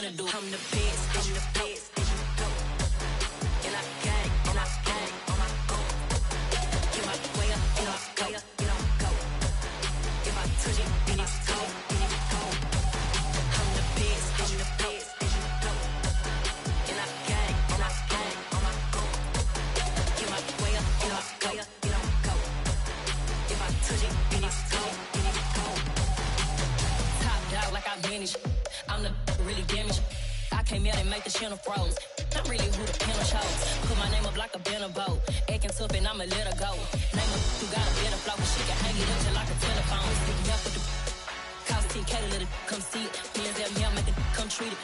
finna do. I'm the best, I'm the best, and you know. And I got it, and I got it on my go. Get my way up, and I go, and I go. If I touch it, then it's cold, then it's cold. I'm the best, I'm the best, and you know. And I got it, and I got it on my go. Get my way up, and I go, and I go. If I touch it, then it's cold, then it's cold. Top dog like I manage. I'm the really damaged. I came out and make the channel froze. I'm really who the panel shows. Put my name up like a banner boat. Acting tough and I'ma let her go. Name her who got a better flow. She can hang it up just like a telephone. Sticking up with the cost 10K to let it come see it. Hands at me, I make it come treat it.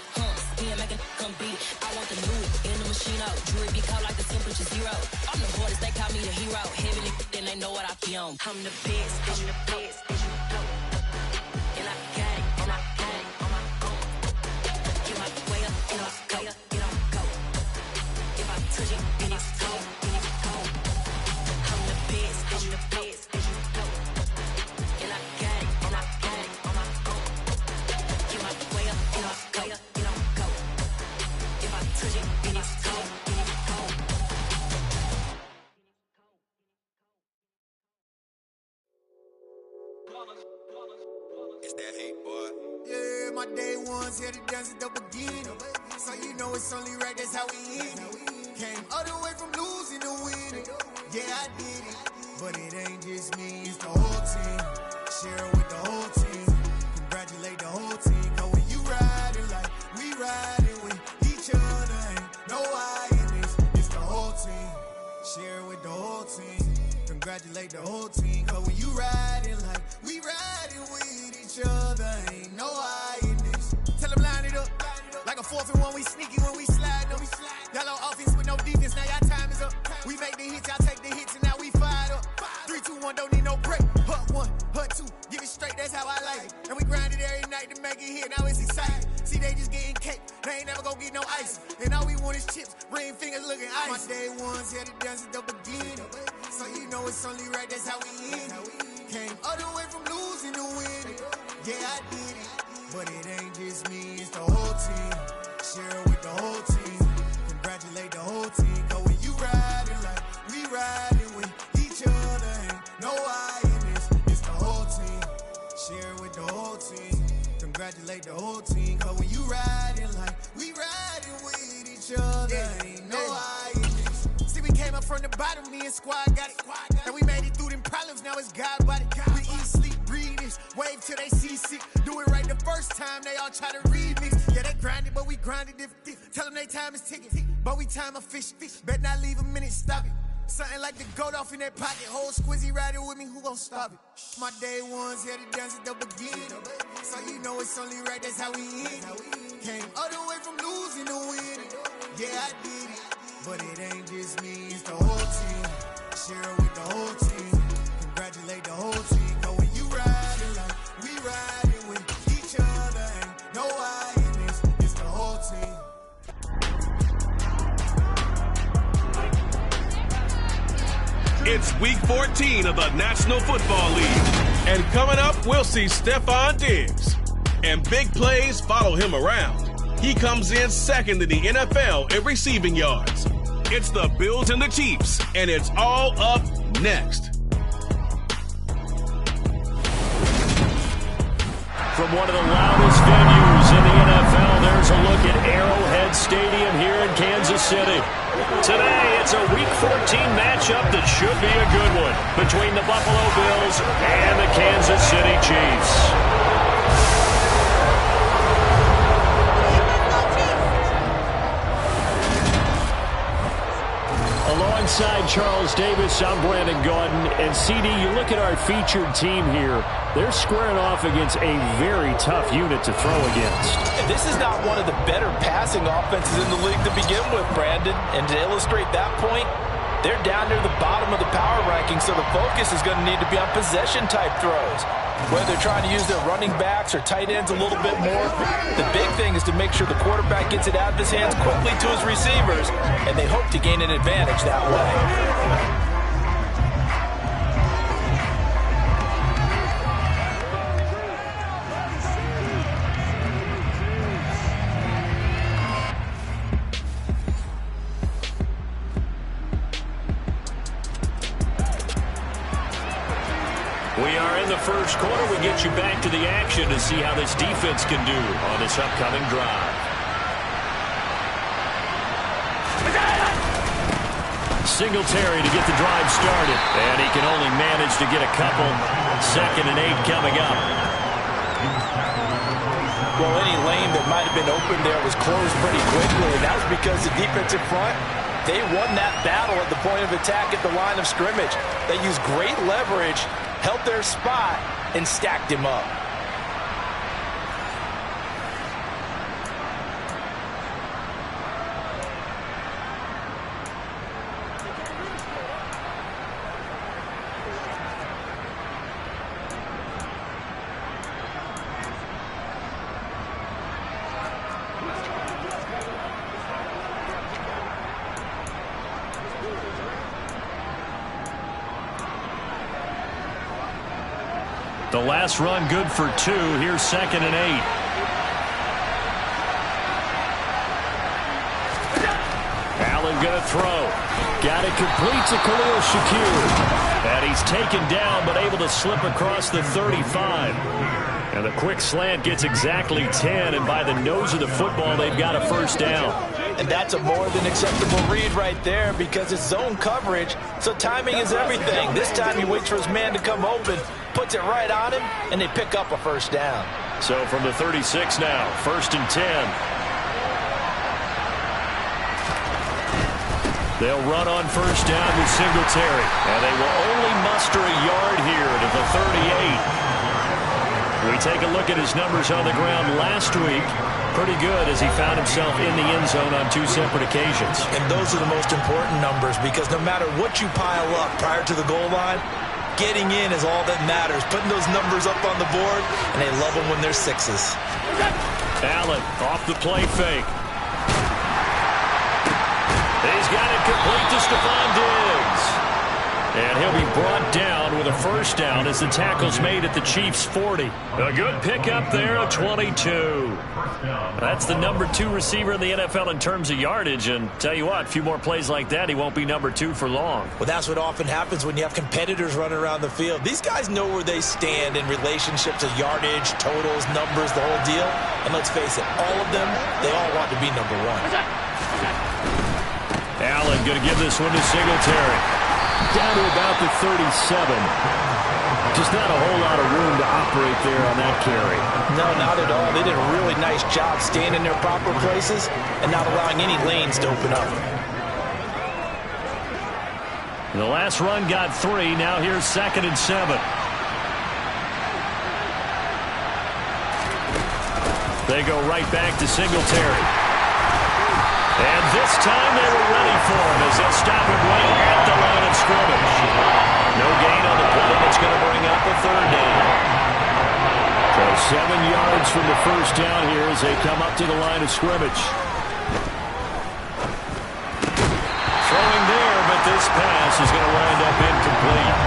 Spin, make it come beat it. I want the new in the machine out. Jewelry be caught like the temperature zero. I'm the hardest, they call me the hero. Heavenly, then they know what I be on. I'm the best, I'm the best, and you know. And I got it, and I got it on my own. Get my way up, and I go, and I go. If I touch it, then it's cold, then it's cold. I'm the best, I'm the best, and you know. And I got it, and I got it on my own. Get my way up, and I go, and I go. If I touch it, then it's cold, then it's cold. It's that hate, boy. Yeah, my day ones here to dance at the beginning. So you know it's only right, that's how we end it. Came all the way from losing to winning. Yeah, I did it. But it ain't just me, it's the whole team. Share it with the whole team. Congratulate the whole team. Cause when you riding like we riding with each other, ain't no I in this. It's the whole team. Share it with the whole team. Congratulate the whole team. Cause when you riding like we riding with each other, ain't no I in this. Tell them line it up. Like a 4th and 1, we sneaky when we slide them. Y'all on offense with no defense, now y'all time is up. We make the hits, y'all take the hits, and now we fired up. 3, 2, 1, don't need no break. Hut 1, hut 2, give it straight, that's how I like it. And we grind it every night to make it hit, now it's exciting. See, they just getting cake, they ain't never gonna get no ice. And all we want is chips, ring fingers looking ice. My day ones here to dance at the beginning. So you know it's only right, that's how we end it. Came all the way from losing to winning. Yeah, I did it. But it ain't just me, it's the whole team. Share it with the whole team. Congratulate the whole team. Cause when you riding like we riding with each other, ain't no I in this. It's the whole team. Share it with the whole team. Congratulate the whole team. Cause when you riding like we riding with each other, ain't no I in this. See, we came up from the bottom, me and squad got it. And we made it through them problems, now it's God body. We eat, sleep, breathe this. Wave till they see sick. Do it right the first time, they all try to remix. Yeah, they grinded, but we grinded different. Tell them they time is ticking, but we time a fish. Bet not leave a minute, stop it. Something like the goat off in that pocket. Whole squizzy riding with me, who gon' stop it? My day ones here to dance at the beginning. So you know it's only right, that's how we end it. Came all the way from losing to winning. Yeah, I did it. But it ain't just me, it's the whole team. Share it with the whole team. Congratulate the whole team. Cause when you riding like we riding with each other, ain't no I in this. It's the whole team. It's week 14 of the National Football League. And coming up, we'll see Stephon Diggs. And big plays follow him around. He comes in second in the NFL in receiving yards. It's the Bills and the Chiefs, and it's all up next. From one of the loudest venues in the NFL, there's a look at Arrowhead Stadium here in Kansas City. Today, it's a Week 14 matchup that should be a good one between the Buffalo Bills and the Kansas City Chiefs. Alongside Charles Davis, I'm Brandon Gaudin. And CD, you look at our featured team here. They're squaring off against a very tough unit to throw against. This is not one of the better passing offenses in the league to begin with, Brandon. And to illustrate that point, they're down near the bottom of the power ranking, so the focus is going to need to be on possession-type throws. Whether they're trying to use their running backs or tight ends a little bit more, the big thing is to make sure the quarterback gets it out of his hands quickly to his receivers, and they hope to gain an advantage that way. in the first quarter. We get you back to the action to see how this defense can do on this upcoming drive. Singletary to get the drive started, and he can only manage to get a couple. 2nd and 8 coming up. Well, any lane that might have been open there was closed pretty quickly, and that was because the defensive front, they won that battle at the point of attack at the line of scrimmage. They used great leverage, held their spot, and stacked him up. The last run good for 2. Here's 2nd and 8. Allen going to throw. Got it complete to Khalil Shakir. And he's taken down but able to slip across the 35. And the quick slant gets exactly 10. And by the nose of the football, they've got a first down. And that's a more than acceptable read right there because it's zone coverage, so timing is everything. This time he waits for his man to come open, puts it right on him, and they pick up a first down. So from the 36 now, 1st and 10. They'll run on first down with Singletary, and they will only muster a yard here to the 38. We take a look at his numbers on the ground last week. Pretty good as he found himself in the end zone on 2 separate occasions. And those are the most important numbers because no matter what you pile up prior to the goal line, getting in is all that matters. Putting those numbers up on the board, and they love them when they're 6s. Allen off the play fake. He's got it complete to Stephon Diggs. And he'll be brought down with a first down as the tackle's made at the Chiefs' 40. A good pickup there, a 22. That's the number 2 receiver in the NFL in terms of yardage. And tell you what, a few more plays like that, he won't be number 2 for long. Well, that's what often happens when you have competitors running around the field. These guys know where they stand in relationship to yardage, totals, numbers, the whole deal. And let's face it, all of them, they all want to be number 1. Allen going to give this one to Singletary. Down to about the 37. Just not a whole lot of room to operate there on that carry. No, not at all. They did a really nice job staying in their proper places and not allowing any lanes to open up. The last run got 3. Now here's 2nd and 7. They go right back to Singletary. And this time they were ready for him as they'll stop him right at the line of scrimmage. No gain on the play. That's going to bring up a 3rd down. So 7 yards from the first down here as they come up to the line of scrimmage. Throwing there, but this pass is going to wind up incomplete.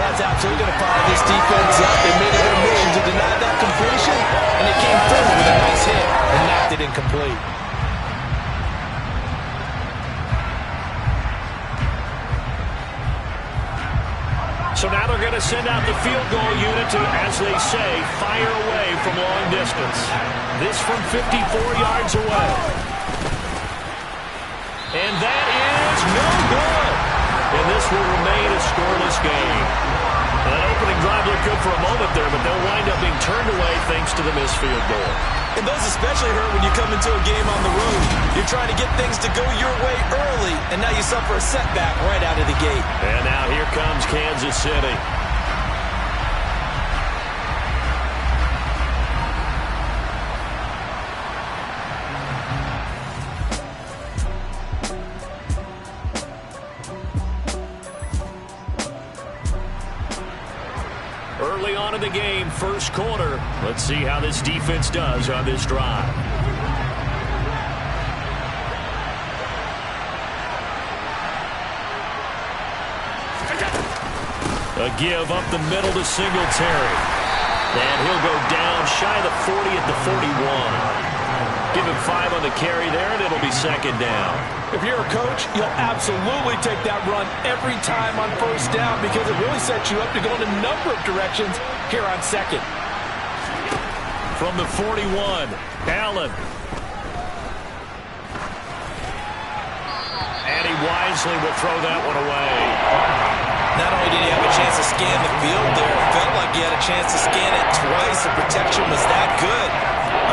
That's absolutely going to fire this defense up. They made it their mission to deny that completion, and it came through with a nice hit and knocked it incomplete. So now they're going to send out the field goal unit to, as they say, fire away from long distance. This from 54 yards away. And that is no good. And this will remain a scoreless game. That opening drive looked good for a moment there, but they'll wind up being turned away thanks to the missed field goal. And those especially hurt when you come into a game on the road. You're trying to get things to go your way early, and now you suffer a setback right out of the gate. And now here comes Kansas City. Early on in the game, first quarter. Let's see how this defense does on this drive. A give up the middle to Singletary. And he'll go down shy of the 40 at the 41. Give him 5 on the carry there, and it'll be second down. If you're a coach, you'll absolutely take that run every time on first down because it really sets you up to go in a number of directions here on second. From the 41, Allen. And he wisely will throw that one away. Not only did he have a chance to scan the field there, it felt like he had a chance to scan it twice. The protection was that good.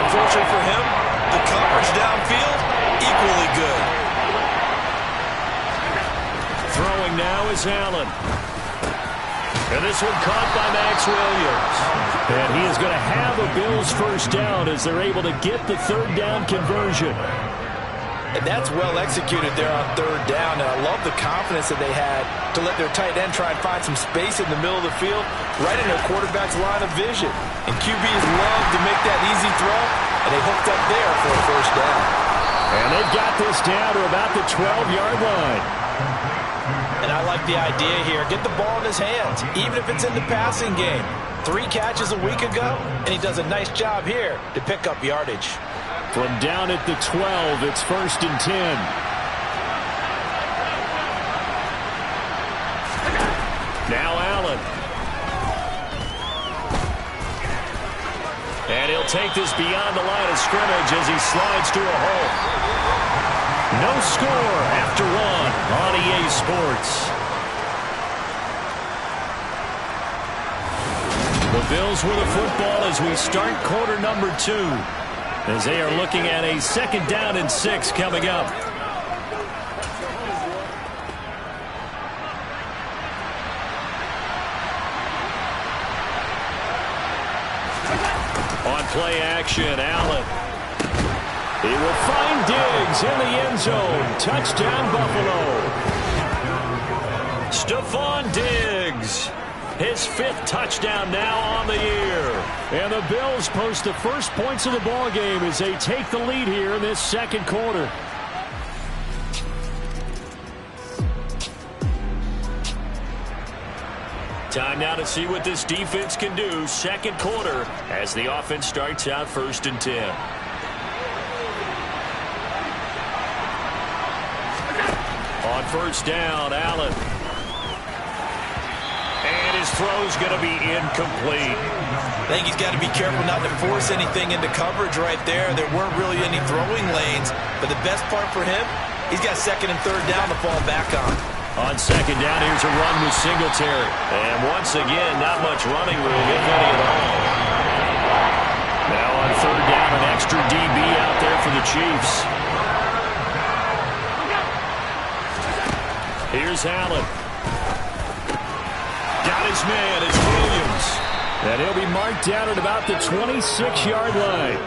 Unfortunately for him, the coverage downfield, equally good. Throwing now is Allen. And this one caught by Max Williams. And he is going to have a Bills first down as they're able to get the third down conversion. And that's well executed there on third down. And I love the confidence that they had to let their tight end try and find some space in the middle of the field, right in their quarterback's line of vision. And QBs love to make that easy throw, and they hooked up there for a first down. And they've got this down to about the 12-yard line. And I like the idea here. Get the ball in his hands, even if it's in the passing game. 3 catches a week ago, and he does a nice job here to pick up yardage. From down at the 12, it's 1st and 10. Now Allen. And he'll take this beyond the line of scrimmage as he slides to a hole. No score after 1 on EA Sports. The Bills with the football as we start quarter number 2. As they are looking at a 2nd down and 6 coming up. On play action, Allen. He will find Diggs in the end zone. Touchdown, Buffalo. Stephon Diggs. His 5th touchdown now on the year. And the Bills post the first points of the ball game as they take the lead here in this 2nd quarter. Time now to see what this defense can do. 2nd quarter as the offense starts out 1st and 10. On first down, Allen. And his throw's going to be incomplete. I think he's got to be careful not to force anything into coverage right there. There weren't really any throwing lanes. But the best part for him, he's got 2nd and 3rd down to fall back on. On 2nd down, here's a run with Singletary. And once again, not much running room, if any at all. Now on 3rd down, an extra DB out there for the Chiefs. Here's Allen. Got his man, it's Williams. And he'll be marked down at about the 26-yard line.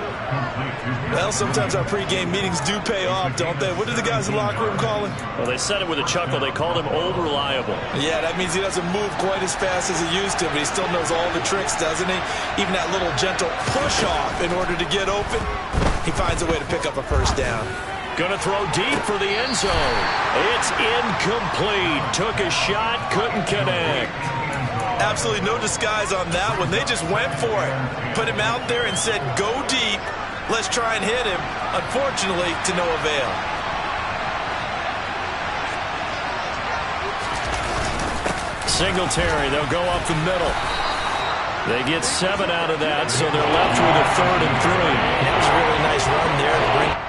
Well, sometimes our pregame meetings do pay off, don't they? What did the guys in the locker room call him? Well, they said it with a chuckle. They called him old reliable. Yeah, that means he doesn't move quite as fast as he used to, but he still knows all the tricks, doesn't he? Even that little gentle push-off in order to get open, he finds a way to pick up a first down. Gonna throw deep for the end zone. It's incomplete. Took a shot, couldn't connect. Absolutely no disguise on that one. They just went for it. Put him out there and said, go deep. Let's try and hit him. Unfortunately, to no avail. Singletary, they'll go up the middle. They get 7 out of that, so they're left with a 3rd and 3. That was a really nice run there to bring.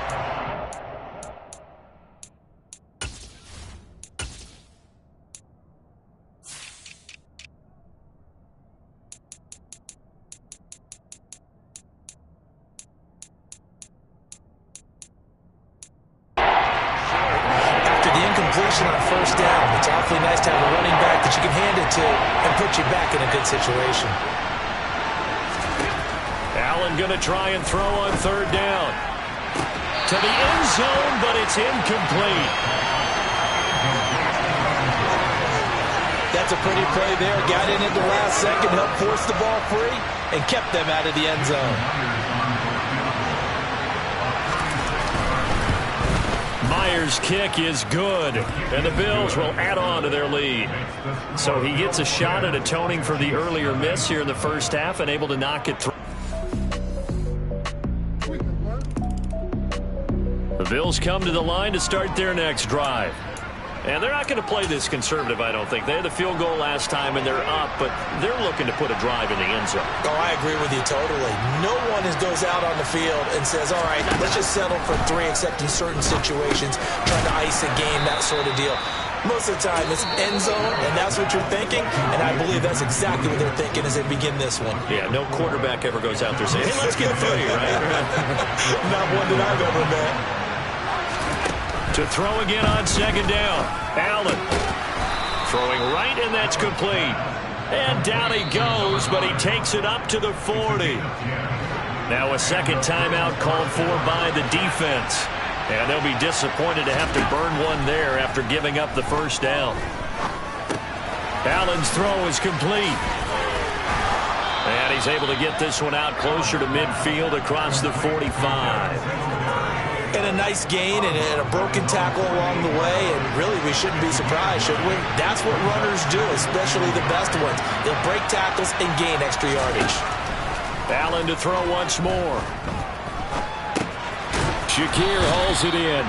On first down, it's awfully nice to have a running back that you can hand it to and put you back in a good situation. Allen going to try and throw on 3rd down. To the end zone, but it's incomplete. That's a pretty play there. Got in at the last second, helped force the ball free, and kept them out of the end zone. Myers' kick is good, and the Bills will add on to their lead. So he gets a shot at atoning for the earlier miss here in the first half and able to knock it through. Bills come to the line to start their next drive. And they're not going to play this conservative, I don't think. They had the field goal last time, and they're up, but they're looking to put a drive in the end zone. Oh, I agree with you totally. No one goes out on the field and says, all right, let's just settle for 3, except in certain situations, trying to ice a game, that sort of deal. Most of the time, it's end zone, and that's what you're thinking, and I believe that's exactly what they're thinking as they begin this one. Yeah, no quarterback ever goes out there saying, hey, let's get 3, right? Not one that I've ever met. To throw again on second down. Allen throwing right, and that's complete. And down he goes, but he takes it up to the 40. Now a second timeout called for by the defense. And they'll be disappointed to have to burn one there after giving up the first down. Allen's throw is complete. And he's able to get this one out closer to midfield across the 45. And a nice gain and a broken tackle along the way, and really we shouldn't be surprised, should we? That's what runners do, especially the best ones. They break tackles and gain extra yardage. Allen to throw once more. Shakir hauls it in.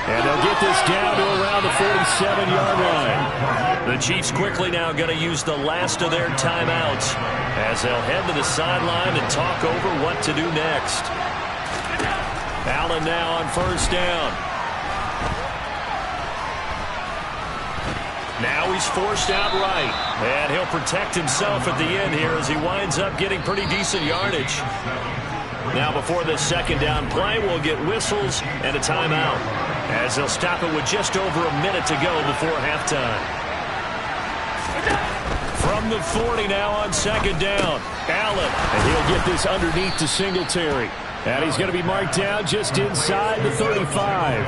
And they'll get this down to around the 47-yard line. The Chiefs quickly now going to use the last of their timeouts as they'll head to the sideline and talk over what to do next. Allen now on first down. Now he's forced out right. And he'll protect himself at the end here as he winds up getting pretty decent yardage. Now before this second down play, we'll get whistles and a timeout as they'll stop it with just over a minute to go before halftime. From the 40 now on second down. Allen. And he'll get this underneath to Singletary. And he's going to be marked down just inside the 35.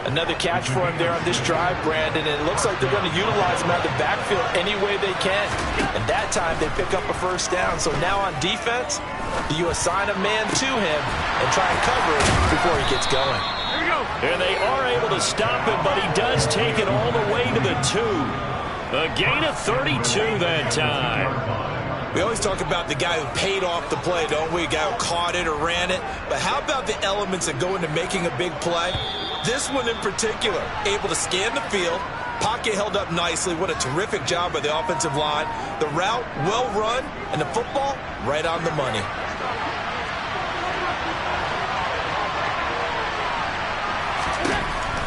Another catch for him there on this drive, Brandon, and it looks like they're going to utilize him out of the backfield any way they can. And that time they pick up a first down. So now on defense, you assign a man to him and try and cover it before he gets going. Here we go. And they are able to stop him, but he does take it all the way to the 2. A gain of 32 that time. We always talk about the guy who paid off the play, don't we? A guy who caught it or ran it. But how about the elements that go into making a big play? This one in particular, able to scan the field, pocket held up nicely. What a terrific job by the offensive line. The route, well run, and the football, right on the money.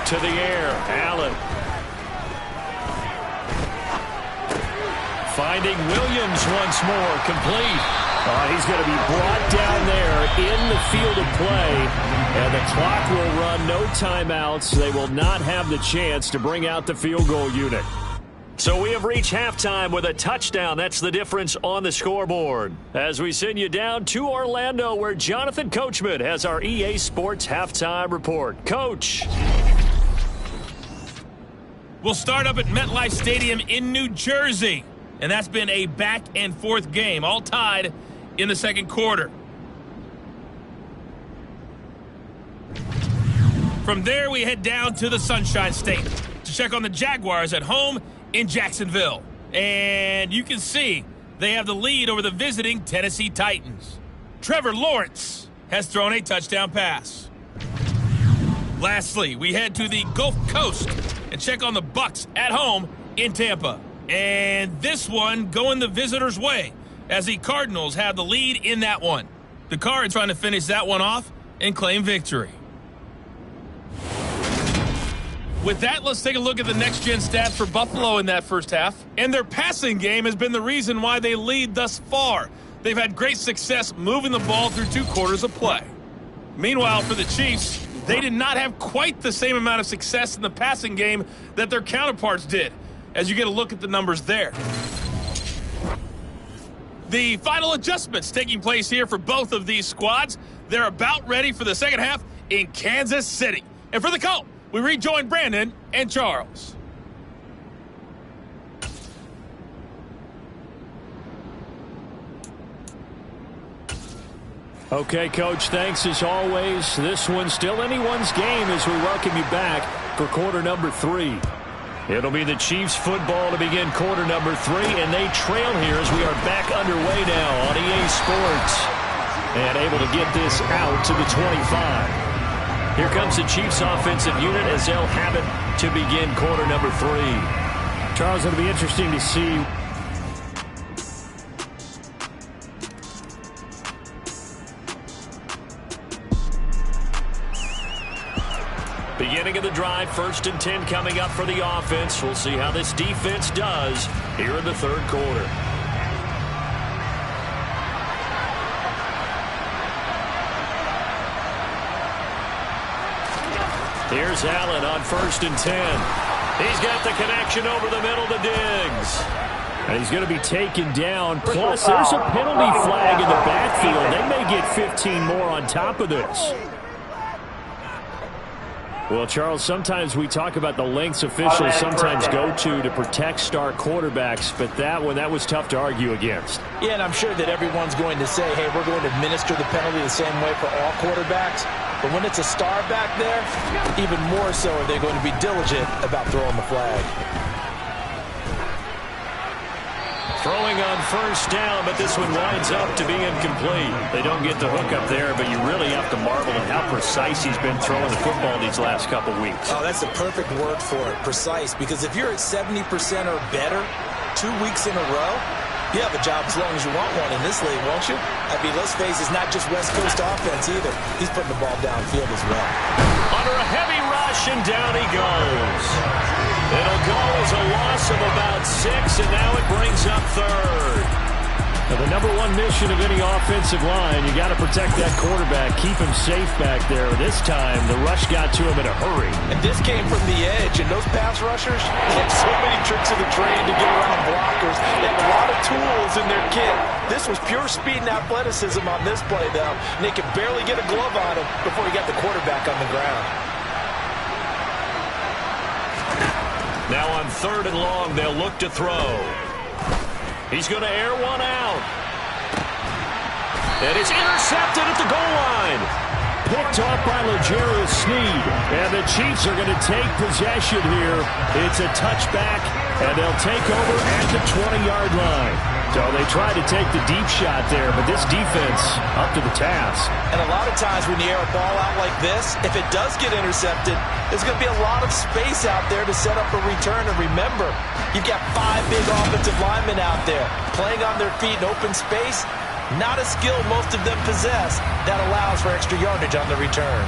To the air, Allen. Finding Williams once more, complete. He's going to be brought down there in the field of play, and the clock will run, no timeouts. They will not have the chance to bring out the field goal unit. So we have reached halftime with a touchdown. That's the difference on the scoreboard. As we send you down to Orlando, where Jonathan Coachman has our EA Sports halftime report. Coach. We'll start up at MetLife Stadium in New Jersey. And that's been a back-and-forth game, all tied in the second quarter. From there, we head down to the Sunshine State to check on the Jaguars at home in Jacksonville. And you can see they have the lead over the visiting Tennessee Titans. Trevor Lawrence has thrown a touchdown pass. Lastly, we head to the Gulf Coast and check on the Bucs at home in Tampa. And this one going the visitors' way as the Cardinals have the lead in that one. The Cards trying to finish that one off and claim victory. With that, let's take a look at the next-gen stats for Buffalo in that first half. And their passing game has been the reason why they lead thus far. They've had great success moving the ball through 2 quarters of play. Meanwhile, for the Chiefs, they did not have quite the same amount of success in the passing game that their counterparts did, as you get a look at the numbers there. The final adjustments taking place here for both of these squads. They're about ready for the second half in Kansas City. And for the call, we rejoin Brandon and Charles. Okay, Coach, thanks as always. This one's still anyone's game as we welcome you back for quarter number 3. It'll be the Chiefs football to begin quarter number 3, and they trail here as we are back underway now on EA Sports. And able to get this out to the 25. Here comes the Chiefs offensive unit as they'll have it to begin quarter number 3. Charles, it'll be interesting to see. Beginning of the drive, 1st and 10 coming up for the offense. We'll see how this defense does here in the third quarter. Here's Allen on 1st and 10. He's got the connection over the middle to Diggs. And he's going to be taken down. Plus, there's a penalty flag in the backfield. They may get 15 more on top of this. Well, Charles, sometimes we talk about the lengths officials sometimes go to protect star quarterbacks, but that was tough to argue against. Yeah, and I'm sure that everyone's going to say, hey, we're going to administer the penalty the same way for all quarterbacks. But when it's a star back there, even more so are they going to be diligent about throwing the flag. Throwing on 1st down, but this one winds up to be incomplete. They don't get the hook up there, but you really have to marvel at how precise he's been throwing the football these last couple weeks. Oh, that's the perfect word for it, precise, because if you're at 70% or better 2 weeks in a row, you have a job as long as you want one in this league, won't you? I mean, let's face it, it's not just West Coast offense either. He's putting the ball downfield as well. Under a heavy rush, and down he goes. It'll go as a loss of about 6, and now it brings up 3rd. Now, the number one mission of any offensive line, you got to protect that quarterback, keep him safe back there. This time, the rush got to him in a hurry. And this came from the edge, and those pass rushers, they have so many tricks of the trade to get around blockers. They have a lot of tools in their kit. This was pure speed and athleticism on this play, though, and they could barely get a glove on him before he got the quarterback on the ground. Now on 3rd and long, they'll look to throw. He's going to air one out. And it's intercepted at the goal line. Picked off by L'Jarius Sneed. And the Chiefs are going to take possession here. It's a touchback, and they'll take over at the 20-yard line. So they tried to take the deep shot there, but this defense up to the task. And a lot of times when you air a ball out like this, if it does get intercepted, there's going to be a lot of space out there to set up a return. And remember, you've got 5 big offensive linemen out there playing on their feet in open space. Not a skill most of them possess that allows for extra yardage on the return.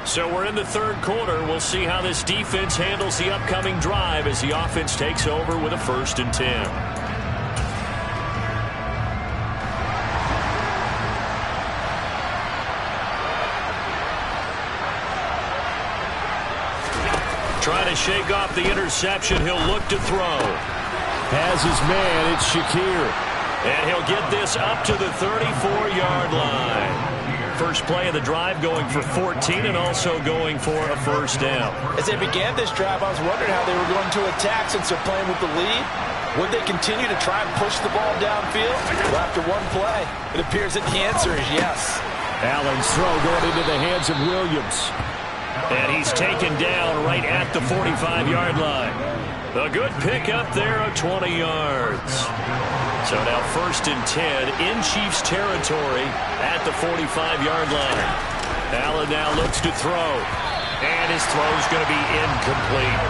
So we're in the third quarter. We'll see how this defense handles the upcoming drive as the offense takes over with a 1st and 10. Trying to shake off the interception. He'll look to throw. Has his man. It's Shakir. And he'll get this up to the 34-yard line. First play of the drive going for 14 and also going for a 1st down. As they began this drive, I was wondering how they were going to attack since they're playing with the lead. Would they continue to try and push the ball downfield? Well, after one play, it appears that the answer is yes. Allen's throw going into the hands of Williams. And he's taken down right at the 45-yard line. A good pick up there of 20 yards. So now 1st and 10 in Chiefs territory at the 45-yard line. Allen now looks to throw. And his throw's going to be incomplete.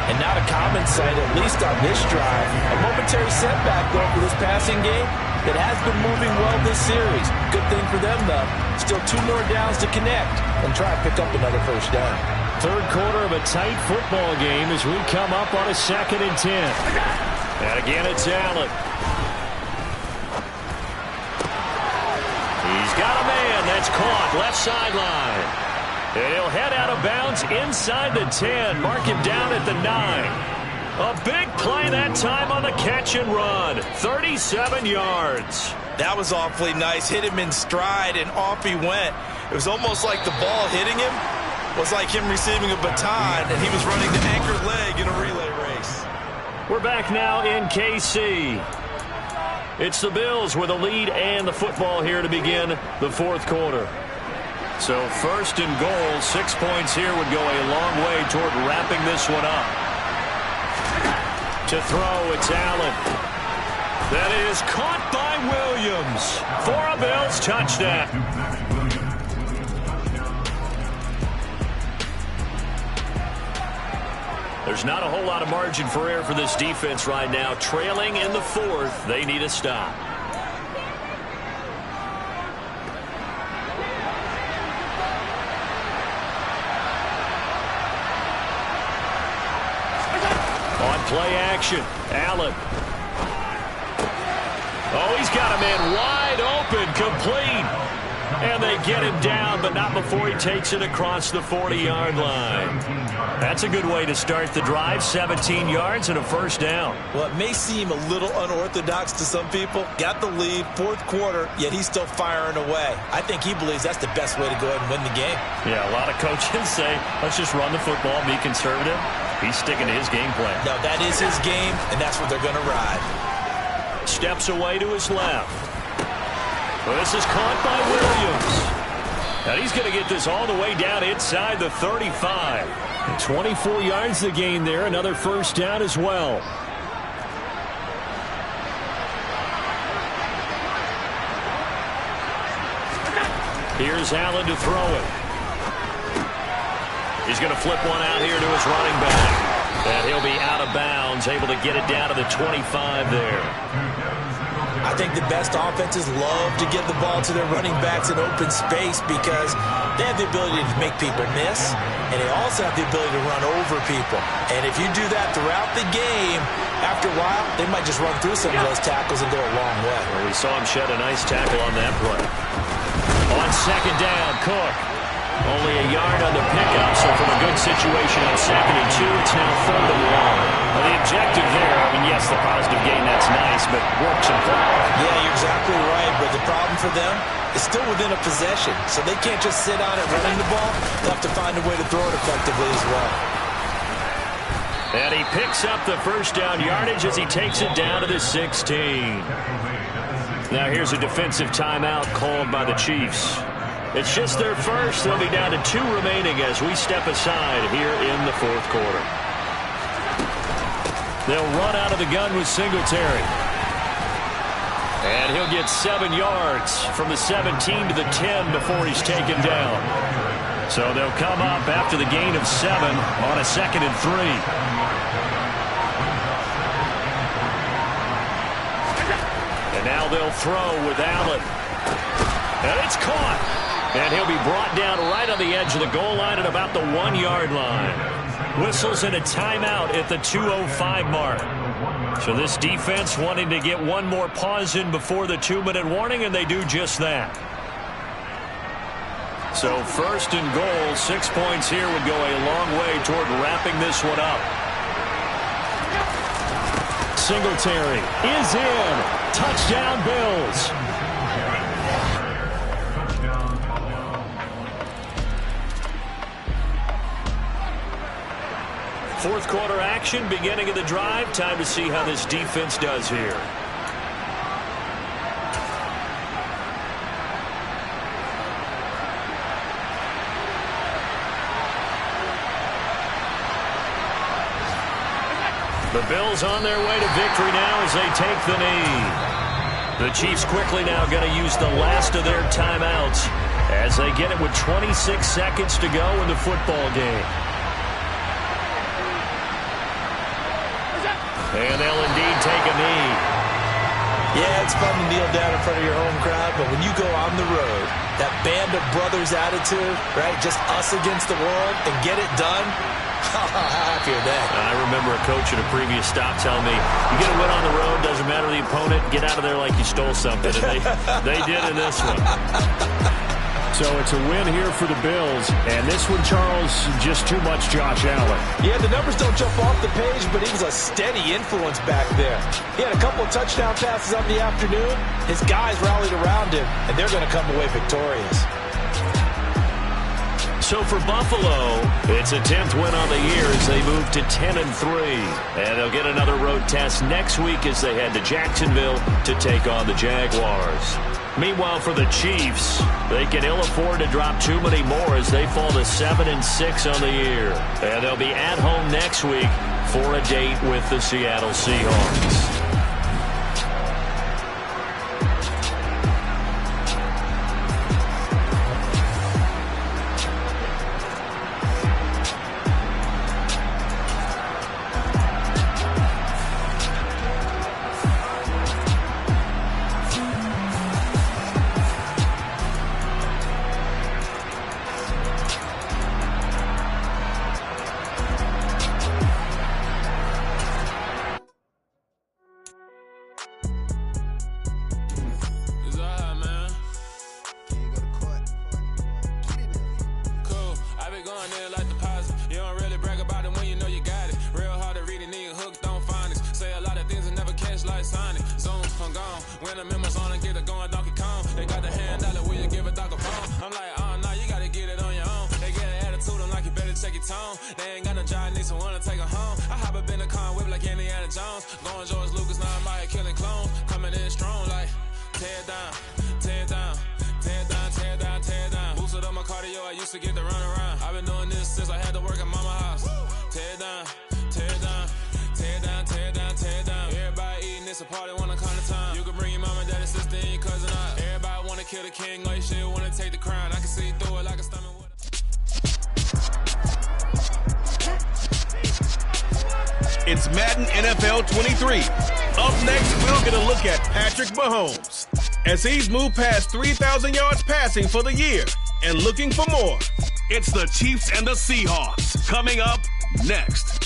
And not a common sight, at least on this drive. A momentary setback, though, for this passing game that has been moving well this series. Good thing for them, though. Still 2 more downs to connect and try to pick up another 1st down. Third quarter of a tight football game as we come up on a 2nd and 10. And again, it's Allen. He's got a man that's caught left sideline. And he'll head out of bounds inside the 10. Mark him down at the 9. A big play that time on the catch and run. 37 yards. That was awfully nice. Hit him in stride, and off he went. It was almost like the ball hitting him Well, it's like him receiving a baton, and he was running the anchored leg in a relay race. We're back now in KC. It's the Bills with a lead and the football here to begin the fourth quarter. So first and goal, 6 points here would go a long way toward wrapping this one up. To throw, it's Allen. That is caught by Williams for a Bills touchdown. There's not a whole lot of margin for error for this defense right now. Trailing in the fourth, they need a stop. On play action, Allen. Oh, he's got a man wide open, complete. And they get him down, but not before he takes it across the 40-yard line. That's a good way to start the drive, 17 yards and a first down. Well, it may seem a little unorthodox to some people. Got the lead, fourth quarter, yet he's still firing away. I think he believes that's the best way to go ahead and win the game. Yeah, a lot of coaches say, let's just run the football, be conservative. He's sticking to his game plan. No, that is his game, and that's what they're going to ride. Steps away to his left. Well, this is caught by Williams. And he's going to get this all the way down inside the 35. 24 yards to gain there. Another first down as well. Here's Allen to throw it. He's going to flip one out here to his running back. And he'll be out of bounds, able to get it down to the 25 there. I think the best offenses love to give the ball to their running backs in open space because they have the ability to make people miss, and they also have the ability to run over people. And if you do that throughout the game, after a while, they might just run through some of those tackles and go a long way. Well, we saw him shed a nice tackle on that play. On second down, Cook. Only a yard on the pickup, so from a good situation on 2nd and 2, it's now 3rd and 1. Well, the objective there, I mean, yes, the positive gain, that's nice, but works in play. Yeah, you're exactly right, but the problem for them is still within a possession, so they can't just sit on it running the ball. They'll have to find a way to throw it effectively as well. And he picks up the first down yardage as he takes it down to the 16. Now here's a defensive timeout called by the Chiefs. It's just their first. They'll be down to 2 remaining as we step aside here in the fourth quarter. They'll run out of the gun with Singletary. And he'll get 7 yards from the 17 to the 10 before he's taken down. So they'll come up after the gain of 7 on a 2nd and 3. And now they'll throw with Allen. And it's caught. And he'll be brought down right on the edge of the goal line at about the 1-yard line. Whistles in a timeout at the 2:05 mark. So this defense wanting to get one more pause in before the 2-minute warning, and they do just that. So first and goal, 6 points here would go a long way toward wrapping this one up. Singletary is in. Touchdown, Bills. Fourth quarter action, beginning of the drive. Time to see how this defense does here. The Bills on their way to victory now as they take the knee. The Chiefs quickly now going to use the last of their timeouts as they get it with 26 seconds to go in the football game. And they'll indeed take a knee. Yeah, it's fun to kneel down in front of your home crowd, but when you go on the road, that band of brothers attitude, right, just us against the world, and get it done, how happy are they? I remember a coach at a previous stop telling me, you get a win on the road, doesn't matter the opponent, get out of there like you stole something. And they did in this one. So it's a win here for the Bills. And this one, Charles, just too much Josh Allen. Yeah, the numbers don't jump off the page, but he was a steady influence back there. He had a couple of touchdown passes on the afternoon. His guys rallied around him, and they're going to come away victorious. So So for Buffalo, it's a 10th win on the year as they move to 10-3. And they'll get another road test next week as they head to Jacksonville to take on the Jaguars. Meanwhile, for the Chiefs, they can ill afford to drop too many more as they fall to 7-6 on the year. And they'll be at home next week for a date with the Seattle Seahawks. It's Madden NFL 23. Up next, we'll get a look at Patrick Mahomes as he's moved past 3,000 yards passing for the year and looking for more. It's the Chiefs and the Seahawks coming up next.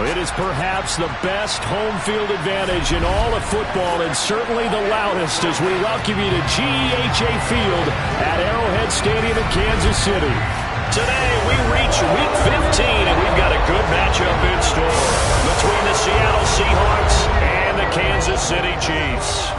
It is perhaps the best home field advantage in all of football and certainly the loudest as we welcome you to GEHA Field at Arrowhead Stadium in Kansas City. Today we reach Week 15 and we've got a good matchup in store between the Seattle Seahawks and the Kansas City Chiefs.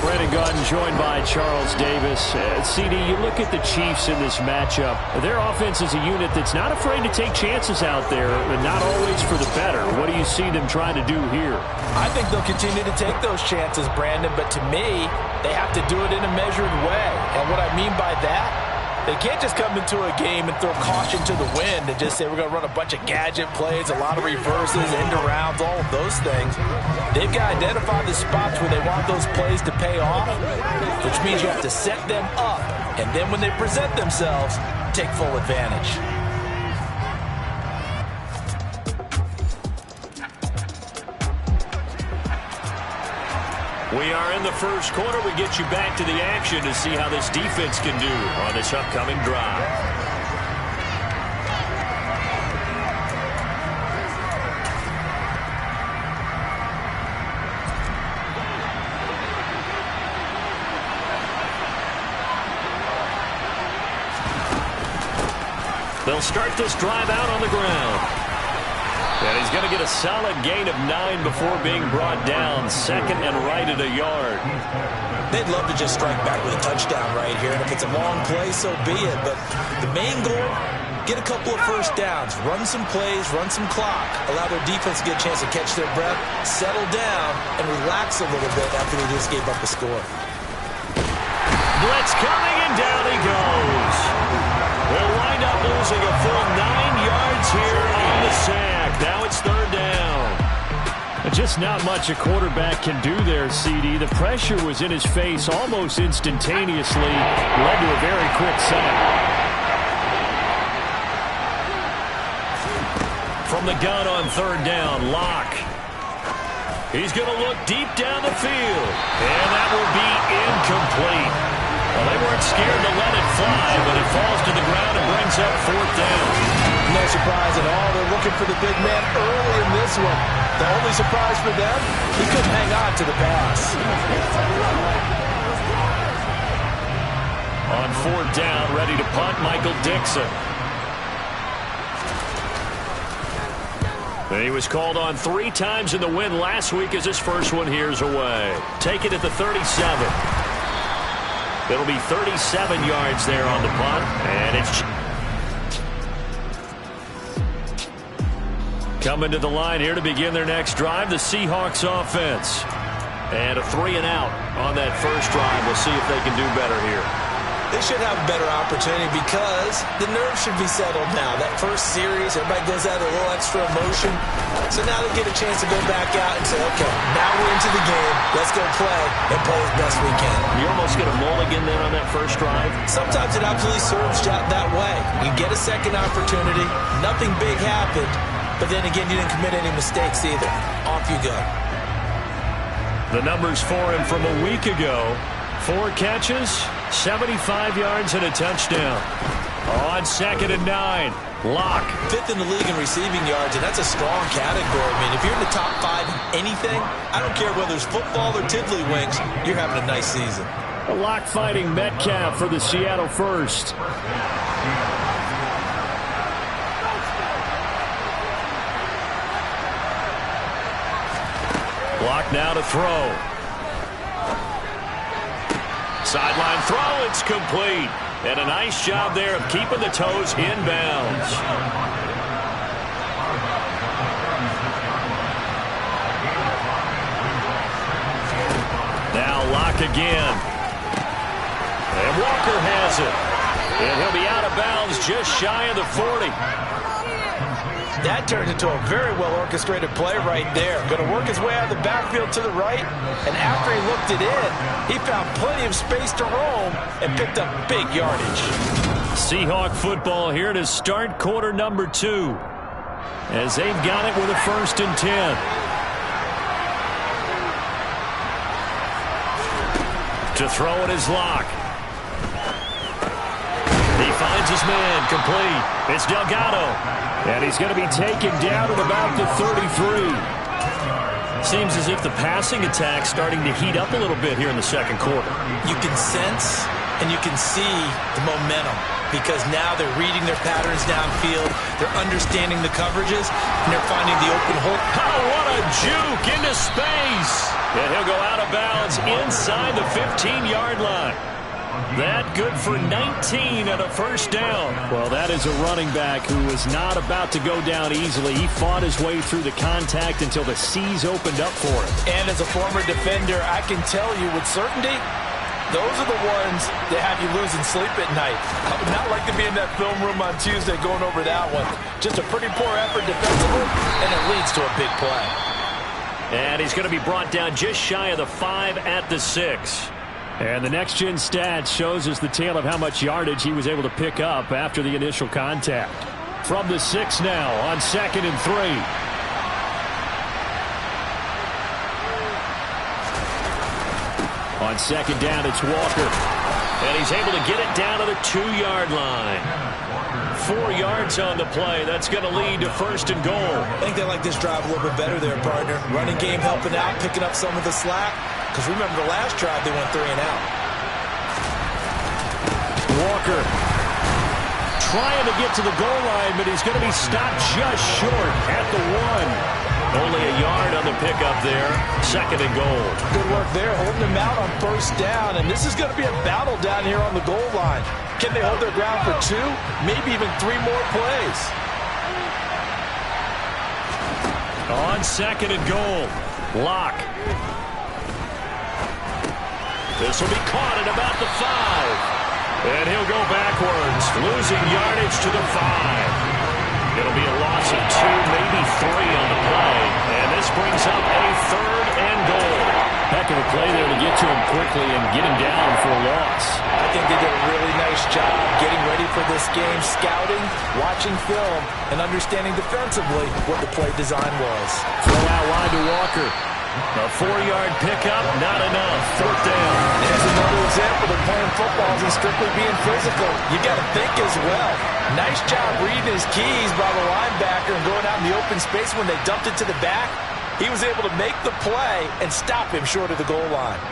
Brandon Gaudin joined by Charles Davis. CD, you look at the Chiefs in this matchup. Their offense is a unit that's not afraid to take chances out there, and not always for the better. What do you see them trying to do here? I think they'll continue to take those chances, Brandon, but to me, they have to do it in a measured way. And what I mean by that, they can't just come into a game and throw caution to the wind and just say we're going to run a bunch of gadget plays, a lot of reverses, end arounds, all of those things. They've got to identify the spots where they want those plays to pay off, which means you have to set them up, and then when they present themselves, take full advantage. We are in the first quarter. We get you back to the action to see how this defense can do on this upcoming drive. They'll start this drive out on the ground. And he's going to get a solid gain of 9 before being brought down. Second and right at a yard. They'd love to just strike back with a touchdown right here. And if it's a long play, so be it. But the main goal, get a couple of first downs. Run some plays, run some clock. Allow their defense to get a chance to catch their breath, settle down, and relax a little bit after they just gave up a score. Blitz coming, and down he goes. They'll wind up losing a full 9 yards here on the sack. Now it's third down. Just not much a quarterback can do there, CD. The pressure was in his face almost instantaneously. Led to a very quick sack. From the gun on third down, Locke. He's going to look deep down the field. And that will be incomplete. Well, they weren't scared to let it fly, but it falls to the ground and brings up fourth down. No surprise at all. They're looking for the big man early in this one. The only surprise for them, he couldn't hang on to the pass. On fourth down, ready to punt, Michael Dixon. And he was called on 3 times in the win last week as his first one here's away. Take it at the 37. It'll be 37 yards there on the punt. And it's coming to the line here to begin their next drive, the Seahawks offense. And a 3-and-out on that first drive. We'll see if they can do better here. They should have a better opportunity because the nerves should be settled now. That first series, everybody goes out with a little extra emotion. So now they get a chance to go back out and say, okay, now we're into the game. Let's go play and play as best we can. You almost get a mulligan then on that first drive? Sometimes it absolutely serves that way. You get a second opportunity. Nothing big happened. But then again, you didn't commit any mistakes either. Off you go. The numbers for him from a week ago. 4 catches, 75 yards, and a touchdown. On 2nd and 9, Locke. 5th in the league in receiving yards, and that's a strong category. I mean, if you're in the top 5 in anything, I don't care whether it's football or tiddlywinks, you're having a nice season. Locke fighting Metcalf for the Seattle first. Locke now to throw. Sideline throw, it's complete. And a nice job there of keeping the toes inbounds. Now Locke again. And Walker has it. And he'll be out of bounds just shy of the 40. That turned into a very well-orchestrated play right there. Going to work his way out of the backfield to the right, and after he looked it in, he found plenty of space to roam and picked up big yardage. Seahawk football here to start quarter number 2, as they've got it with a 1st and 10. To throw it is Locke. He finds his man, complete. It's Delgado. And he's going to be taken down at about the 33. Seems as if the passing attack's starting to heat up a little bit here in the second quarter. You can sense and you can see the momentum because now they're reading their patterns downfield, they're understanding the coverages, and they're finding the open hole. Oh, what a juke into space. And he'll go out of bounds inside the 15-yard line. That good for 19 and a 1st down. Well, that is a running back who is not about to go down easily. He fought his way through the contact until the seas opened up for him. And as a former defender, I can tell you with certainty, those are the ones that have you losing sleep at night. I would not like to be in that film room on Tuesday going over that one. Just a pretty poor effort defensively, and it leads to a big play. And he's going to be brought down just shy of the 5 at the 6. And the next-gen stat shows us the tale of how much yardage he was able to pick up after the initial contact. From the 6 now on 2nd and 3. On 2nd down, it's Walker. And he's able to get it down to the 2-yard line. 4 yards on the play. That's going to lead to 1st and goal. I think they like this drive a little bit better there, partner. Running game helping out, picking up some of the slack. Because remember the last drive, they went 3 and out. Walker trying to get to the goal line, but he's going to be stopped just short at the 1. Only a yard on the pickup there. 2nd and goal. Good work there, holding them out on 1st down. And this is going to be a battle down here on the goal line. Can they hold their ground for 2? Maybe even 3 more plays. On 2nd and goal, Locke. This will be caught at about the 5. And he'll go backwards, losing yardage to the 5. It'll be a loss of 2, maybe 3 on the play. And this brings up a 3rd and goal. Heck of a play there to get to him quickly and get him down for a loss. I think they did a really nice job getting ready for this game, scouting, watching film, and understanding defensively what the play design was. Throw out wide to Walker. A 4-yard pickup, not enough. 4th down. There's another example of playing football and strictly being physical. You got to think as well. Nice job reading his keys by the linebacker and going out in the open space when they dumped it to the back. He was able to make the play and stop him short of the goal line.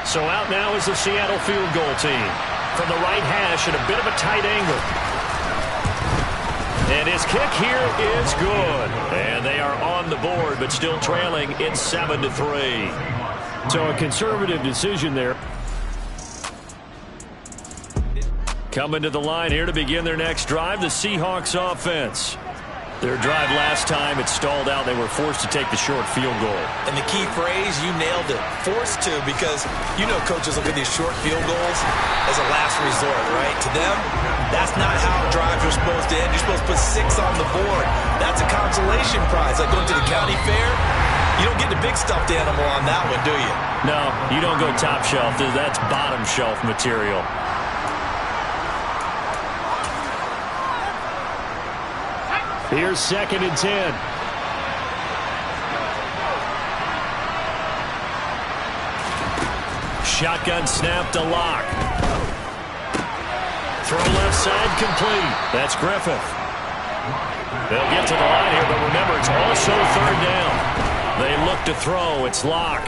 So out now is the Seattle field goal team. From the right hash at a bit of a tight angle. And his kick here is good. And they are on the board, but still trailing. It's 7-3. So a conservative decision there. Coming to the line here to begin their next drive, the Seahawks offense. Their drive last time, it stalled out. They were forced to take the short field goal. And the key phrase, you nailed it, forced to, because you know coaches look at these short field goals as a last resort, right? To them, that's not how drives are supposed to end. You're supposed to put 6 on the board. That's a consolation prize, like going to the county fair. You don't get the big stuffed animal on that one, do you? No, you don't go top shelf. That's bottom shelf material. Here's 2nd and 10. Shotgun snap to Locke. Throw left side complete. That's Griffith. They'll get to the line here, but remember, it's also 3rd down. They look to throw. It's Locke.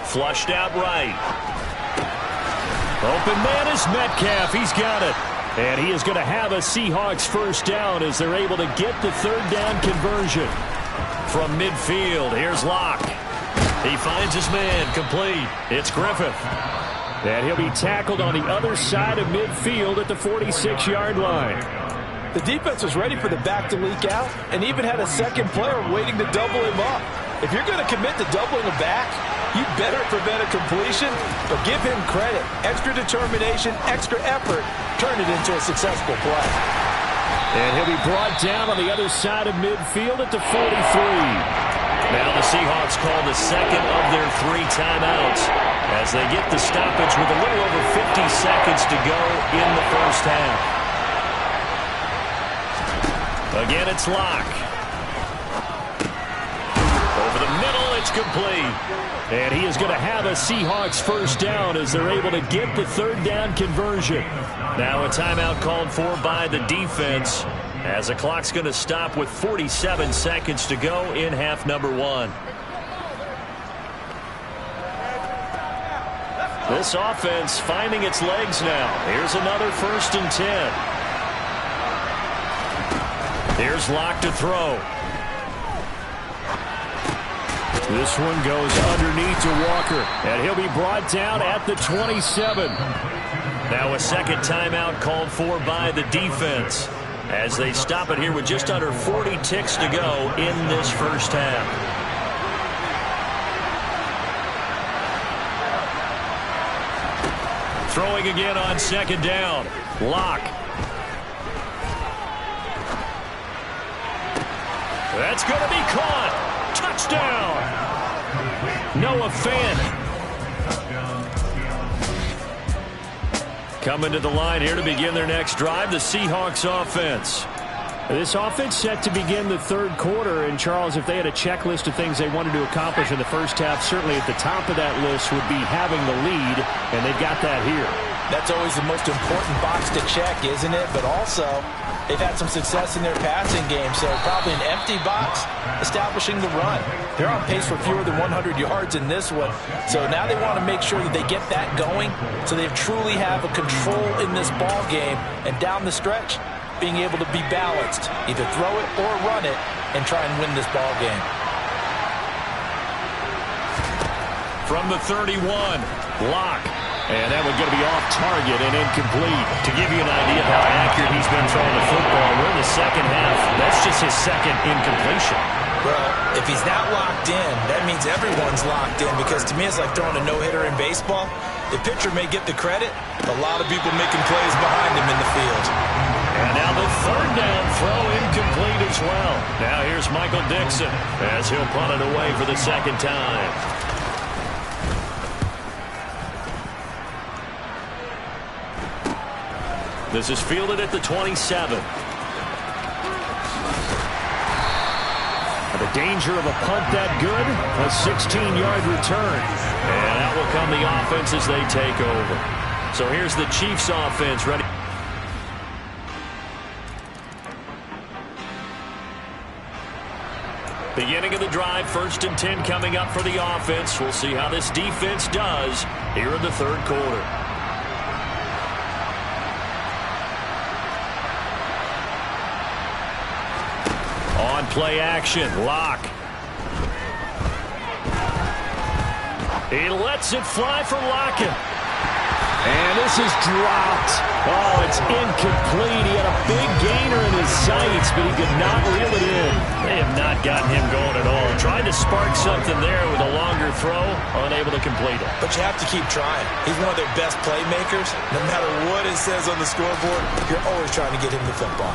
Flushed out right. Open man is Metcalf. He's got it. And he is going to have a Seahawks 1st down as they're able to get the 3rd down conversion. From midfield, here's Locke. He finds his man, complete. It's Griffith. And he'll be tackled on the other side of midfield at the 46-yard line. The defense was ready for the back to leak out and even had a second player waiting to double him up. If you're going to commit to doubling a back, you better prevent a completion, but give him credit. Extra determination, extra effort, turn it into a successful play. And he'll be brought down on the other side of midfield at the 43. Now the Seahawks call the 2nd of their 3 timeouts as they get the stoppage with a little over 50 seconds to go in the 1st half. Again, it's Locke. Over the middle, it's complete. And he is going to have a Seahawks 1st down as they're able to get the 3rd down conversion. Now a timeout called for by the defense as the clock's going to stop with 47 seconds to go in half number 1. This offense finding its legs now. Here's another 1st and 10. Here's Locke to throw. This one goes underneath to Walker, and he'll be brought down at the 27. Now a 2nd timeout called for by the defense as they stop it here with just under 40 ticks to go in this 1st half. Throwing again on 2nd down. Locke. That's going to be caught. Touchdown! Noah Fant. Coming to the line here to begin their next drive, the Seahawks offense. This offense set to begin the 3rd quarter, and Charles, if they had a checklist of things they wanted to accomplish in the 1st half, certainly at the top of that list would be having the lead, and they've got that here. That's always the most important box to check, isn't it? But also, they've had some success in their passing game, so probably an empty box establishing the run. They're on pace for fewer than 100 yards in this one, so now they want to make sure that they get that going so they truly have a control in this ball game, and down the stretch, being able to be balanced, either throw it or run it, and try and win this ball game. From the 31, Locke. And that one's going to be off target and incomplete. To give you an idea of how accurate he's been throwing the football, we're in the 2nd half. That's just his 2nd incompletion. Well, if he's not locked in, that means everyone's locked in, because to me it's like throwing a no-hitter in baseball. The pitcher may get the credit, a lot of people making plays behind him in the field. And now the 3rd down throw incomplete as well. Now here's Michael Dixon as he'll punt it away for the 2nd time. This is fielded at the 27. The danger of a punt that good, a 16-yard return. And out will come the offense as they take over. So here's the Chiefs offense ready. Beginning of the drive, 1st and 10 coming up for the offense. We'll see how this defense does here in the 3rd quarter. On play action, Locke. He lets it fly for Lockett. And this is dropped. Oh, it's incomplete. He had a big gainer in his sights, but he could not reel it in. They have not gotten him going at all. Tried to spark something there with a longer throw, unable to complete it. But you have to keep trying. He's one of their best playmakers. No matter what it says on the scoreboard, you're always trying to get him the football.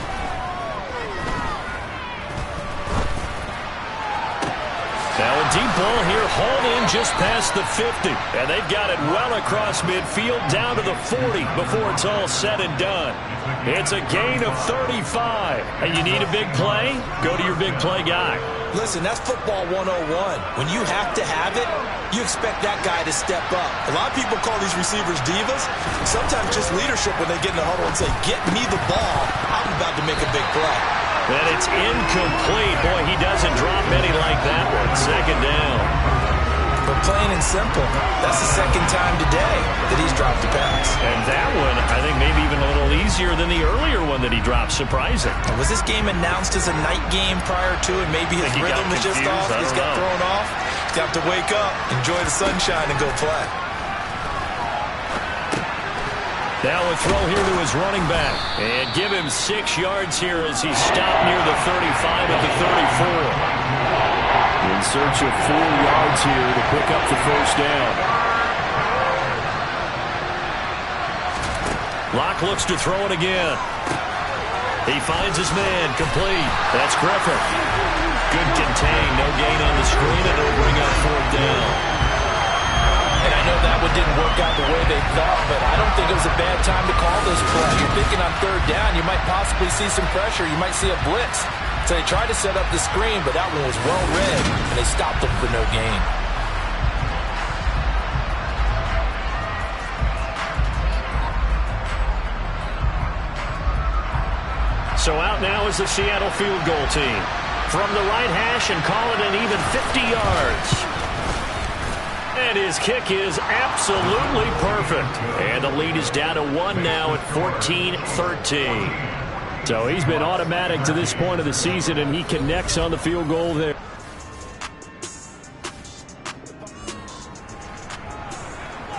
Now a deep ball here, hauled in just past the 50. And they've got it well across midfield, down to the 40 before it's all said and done. It's a gain of 35. And you need a big play? Go to your big play guy. Listen, that's football 101. When you have to have it, you expect that guy to step up. A lot of people call these receivers divas. Sometimes just leadership when they get in the huddle and say, get me the ball, I'm about to make a big play. And it's incomplete. Boy, he doesn't drop many like that one. Second down. But plain and simple, that's the second time today that he's dropped a pass. And that one, I think maybe even a little easier than the earlier one that he dropped. Surprising. Was this game announced as a night game prior to it? Maybe his rhythm was just off. He's got thrown off. He's got to wake up, enjoy the sunshine, and go play. Now a throw here to his running back. And give him 6 yards here as he stopped near the 35 at the 34. In search of 4 yards here to pick up the first down. Locke looks to throw it again. He finds his man, complete. That's Griffin. Good contain, no gain on the screen, and it'll bring up 4th down. And I know that one didn't work out the way they thought, but I don't think it was a bad time to call this play. You're thinking on 3rd down, you might possibly see some pressure. You might see a blitz. So they tried to set up the screen, but that one was well read, and they stopped them for no gain. So out now is the Seattle field goal team. From the right hash and call it an even 50 yards. And his kick is absolutely perfect. And the lead is down to 1 now at 14-13. So he's been automatic to this point of the season, and he connects on the field goal there.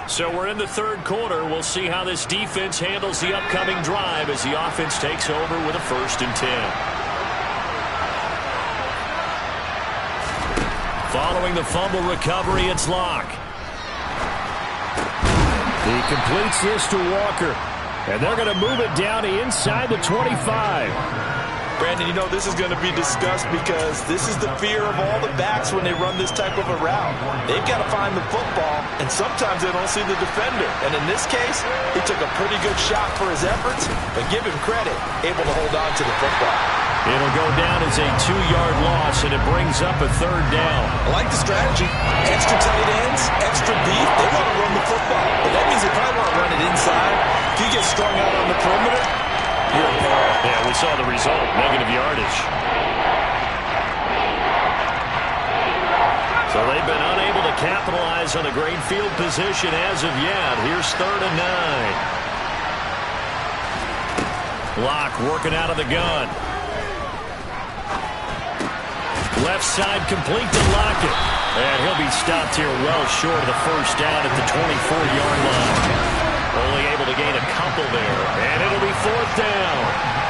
So we're in the 3rd quarter. We'll see how this defense handles the upcoming drive as the offense takes over with a 1st and 10. Following the fumble recovery, it's Locke. He completes this to Walker. And they're going to move it down to inside the 25. Brandon, you know this is going to be discussed because this is the fear of all the backs when they run this type of a route. They've got to find the football, and sometimes they don't see the defender. And in this case, he took a pretty good shot for his efforts, but give him credit, able to hold on to the football. It'll go down as a 2-yard loss, and it brings up a 3rd down. I like the strategy. Extra tight ends, extra beef. They want to run the football, but that means they probably want to run it inside. If you get strung out on the perimeter, you're in peril. Yeah, we saw the result, negative yardage. So they've been unable to capitalize on a great field position as of yet. Here's 3rd and 9. Locke working out of the gun. Left side complete to Lockett. And he'll be stopped here well short of the 1st down at the 24-yard line. Only able to gain a couple there. And it'll be 4th down.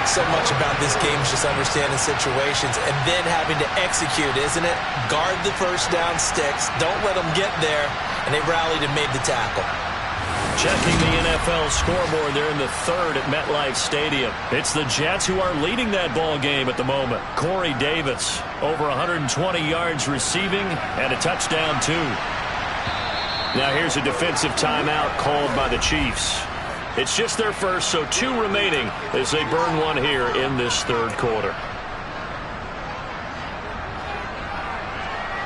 So much about this game is just understanding situations and then having to execute, isn't it? Guard the 1st down sticks. Don't let them get there. And they rallied and made the tackle. Checking the NFL scoreboard, they're in the 3rd at MetLife Stadium. It's the Jets who are leading that ball game at the moment. Corey Davis, over 120 yards receiving and a touchdown too. Now here's a defensive timeout called by the Chiefs. It's just their first, so 2 remaining as they burn one here in this 3rd quarter.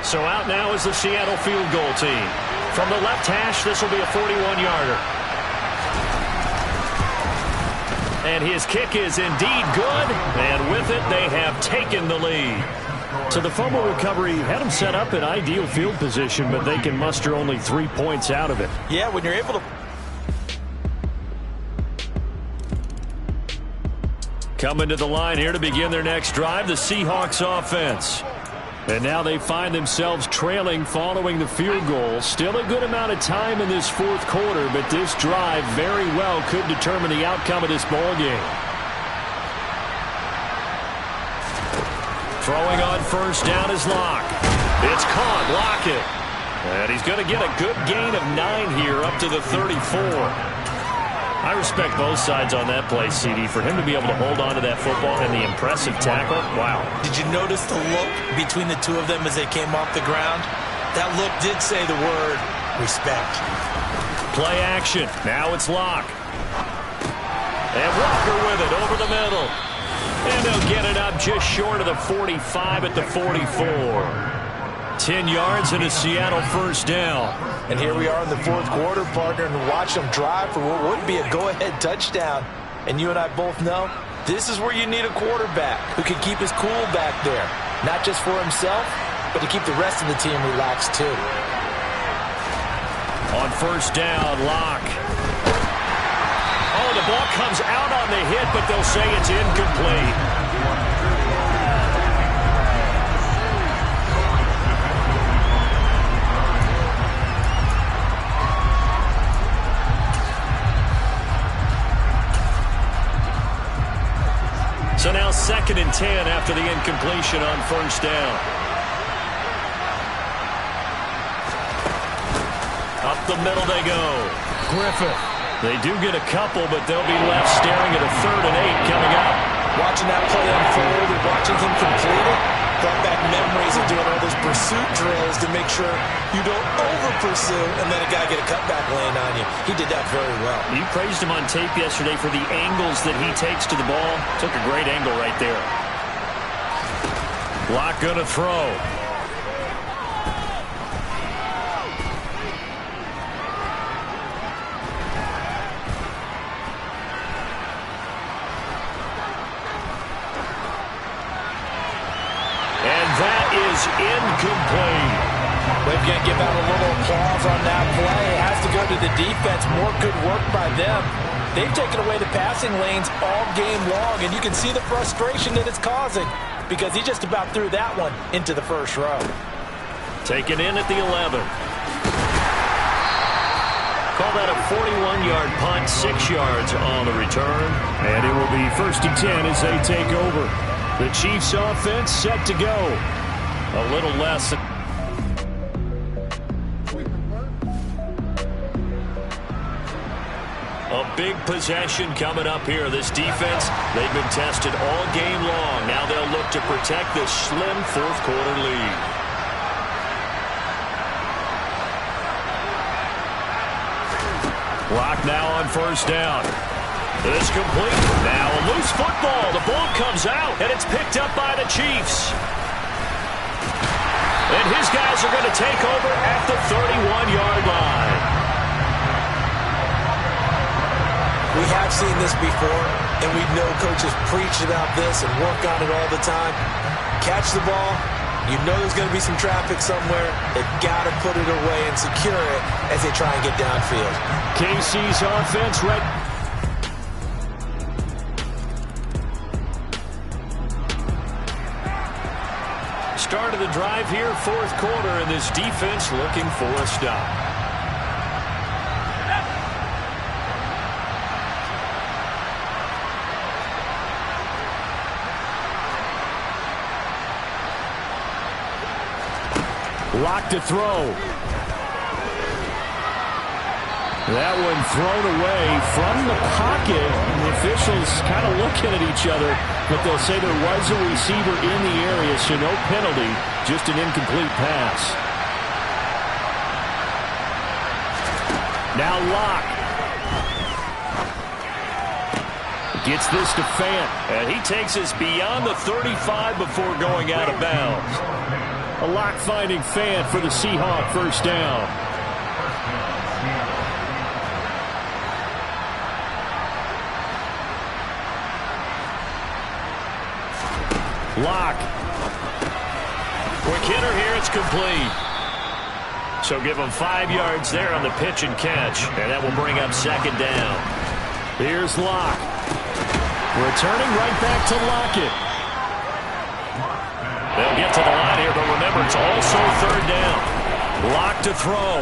So out now is the Seattle field goal team. From the left hash, this will be a 41-yarder. And his kick is indeed good. And with it, they have taken the lead. So the fumble recovery had them set up in ideal field position, but they can muster only 3 points out of it. Yeah, when you're able to Coming to the line here to begin their next drive, the Seahawks offense. And now they find themselves trailing following the field goal. Still a good amount of time in this fourth quarter, but this drive very well could determine the outcome of this ball game. Throwing on first down is Locke. It's caught. Lockett. And he's going to get a good gain of 9 here up to the 34. I respect both sides on that play, CD. For him to be able to hold on to that football and the impressive tackle, wow. Did you notice the look between the two of them as they came off the ground? That look did say the word respect. Play action. Now it's Locke. And Walker with it over the middle. And they'll get it up just short of the 45 at the 44. 10 yards and a Seattle first down. And here we are in the fourth quarter, partner, and watch them drive for what would be a go-ahead touchdown. And you and I both know this is where you need a quarterback who can keep his cool back there. Not just for himself, but to keep the rest of the team relaxed too. On first down, Locke. Oh, the ball comes out on the hit, but they'll say it's incomplete. So now 2nd and 10 after the incompletion on first down. Up the middle they go. Griffith. They do get a couple, but they'll be left staring at a 3rd and 8 coming up. Watching that play unfold and watching him complete it brought back memories of doing all those pursuit drills to make sure you don't over-pursue and let a guy get a cutback lane on you. He did that very well. You praised him on tape yesterday for the angles that he takes to the ball. Took a great angle right there. Locke gonna throw. Incomplete. They've got to give out a little applause on that play. It has to go to the defense. More good work by them. They've taken away the passing lanes all game long, and you can see the frustration that it's causing because he just about threw that one into the first row. Taken in at the 11. Call that a 41-yard punt, 6 yards on the return. And it will be 1st and 10 as they take over. The Chiefs offense set to go. A little less. A big possession coming up here. This defense, they've been tested all game long. Now they'll look to protect this slim fourth quarter lead. Locke now on first down. It's complete. Now a loose football. The ball comes out, and it's picked up by the Chiefs. And his guys are going to take over at the 31-yard line. We have seen this before, and we know coaches preach about this and work on it all the time. Catch the ball. You know there's going to be some traffic somewhere. They've got to put it away and secure it as they try and get downfield. KC's offense right. Start of the drive here, fourth quarter, and this defense looking for a stop. Locke to throw. That one thrown away from the pocket. The officials kind of looking at each other, but they'll say there was a receiver in the area, so no penalty, just an incomplete pass. Now Locke gets this to Fant, and he takes us beyond the 35 before going out of bounds. A Locke finding Fant for the Seahawk first down. Locke. Quick hitter here, it's complete. So give him 5 yards there on the pitch and catch, and that will bring up second down. Here's Locke. Returning right back to Lockett. They'll get to the line here, but remember, it's also third down. Lock to throw.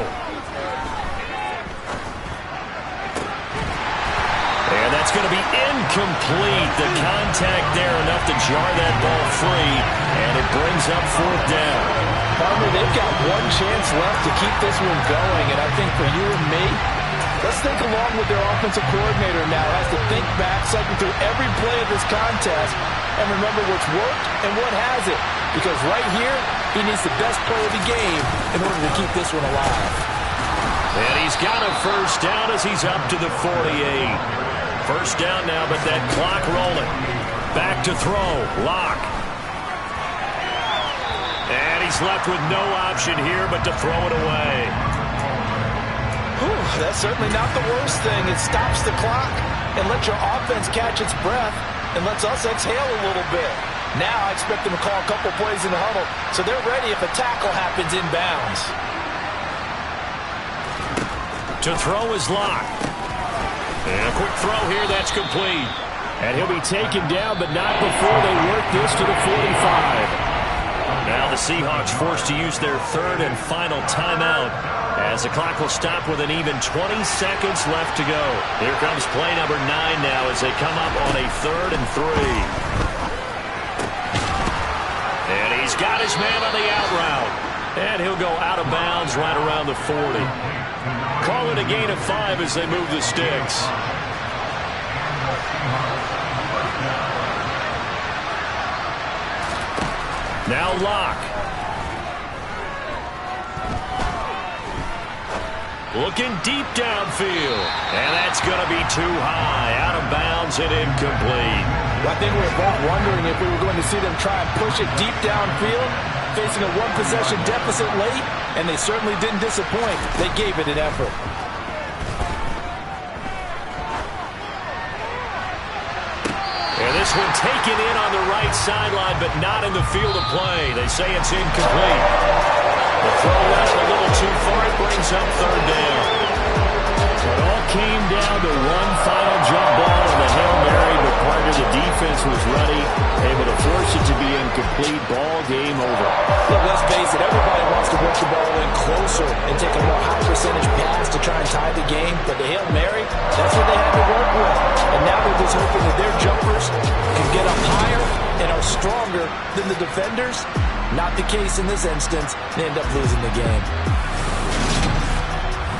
And that's going to be incomplete. The contact there enough to jar that ball free, and it brings up fourth down. Farmer, they've got one chance left to keep this one going, and I think for you and me, let's think along with their offensive coordinator now. Has to think back, cycle through every play of this contest, and remember what's worked and what hasn't. Because right here, he needs the best play of the game in order to keep this one alive. And he's got a first down as he's up to the 48. First down now, but that clock rolling. Back to throw. Lock. And he's left with no option here but to throw it away. Whew, that's certainly not the worst thing. It stops the clock and lets your offense catch its breath and lets us exhale a little bit. Now I expect them to call a couple plays in the huddle, so they're ready if a tackle happens inbounds. To throw is Lock. And a quick throw here, that's complete. And he'll be taken down, but not before they work this to the 45. Now the Seahawks forced to use their third and final timeout, as the clock will stop with an even 20 seconds left to go. Here comes play number 9 now as they come up on a 3rd and 3. And he's got his man on the out route. And he'll go out of bounds right around the 40. Call it a gain of 5 as they move the sticks. Now Lock. Looking deep downfield. And that's going to be too high. Out of bounds and incomplete. I think we were both wondering if we were going to see them try and push it deep downfield, facing a one-possession deficit late, and they certainly didn't disappoint. They gave it an effort. And this one taken in on the right sideline, but not in the field of play. They say it's incomplete. The throw went a little too far. It brings up third down. It all came down to one final jump ball and the Hail Mary, but part of the defense was ready, able to force it to be incomplete. Ball game over. Look, let's face it, everybody wants to work the ball in closer and take a more high percentage pass to try and tie the game, but the Hail Mary, that's what they had to work with. And now they're just hoping that their jumpers can get up higher and are stronger than the defenders. Not the case in this instance. They end up losing the game.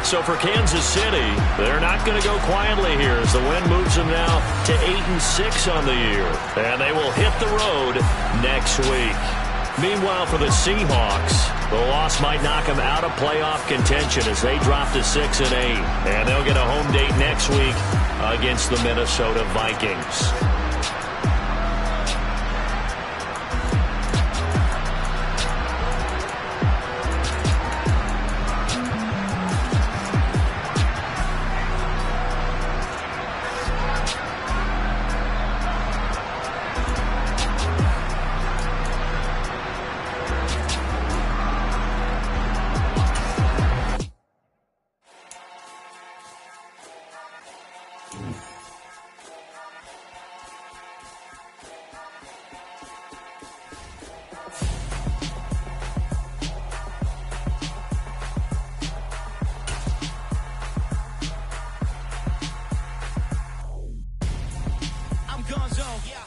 So for Kansas City, they're not going to go quietly here as the win moves them now to 8-6 on the year. And they will hit the road next week. Meanwhile, for the Seahawks, the loss might knock them out of playoff contention as they drop to 6-8. And they'll get a home date next week against the Minnesota Vikings.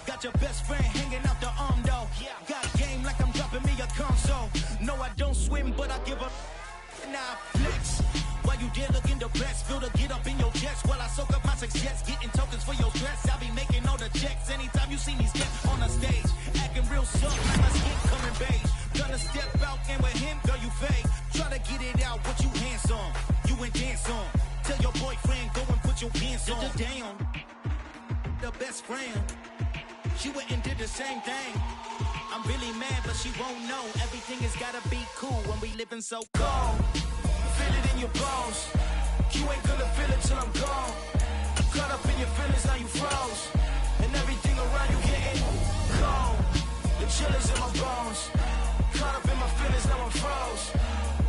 Got your best friend hanging out the arm though. Got game like I'm dropping me a console. No, I don't swim, but I give a now flex. While you there looking depressed, feel to get up in your chest while I soak up my success, getting tokens for your stress. I'll be making all the checks anytime you see me step on the stage, acting real soft like my skin coming beige. Gonna step out and with him, girl, you fake. Try to get it out, what you handsome, you ain't dance on. Tell your boyfriend go and put your pants on. Down, the best friend. She went and did the same thing. I'm really mad, but she won't know. Everything has gotta be cool when we living so cold. Feel it in your bones. You ain't gonna feel it till I'm gone. Caught up in your feelings, now you froze. And everything around you getting cold. The chill is in my bones. Caught up in my feelings, now I'm froze.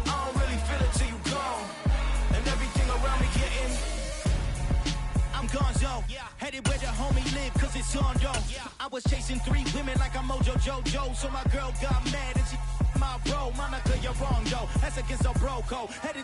I don't really feel it till you gone. And everything around me getting, I'm gone, yo. Headed headed where the homie live, cause it's on though. I was chasing 3 women like I'm Mojo Jojo, so my girl got mad and she my bro. Monica, you're wrong though, that's against a bro code. Headed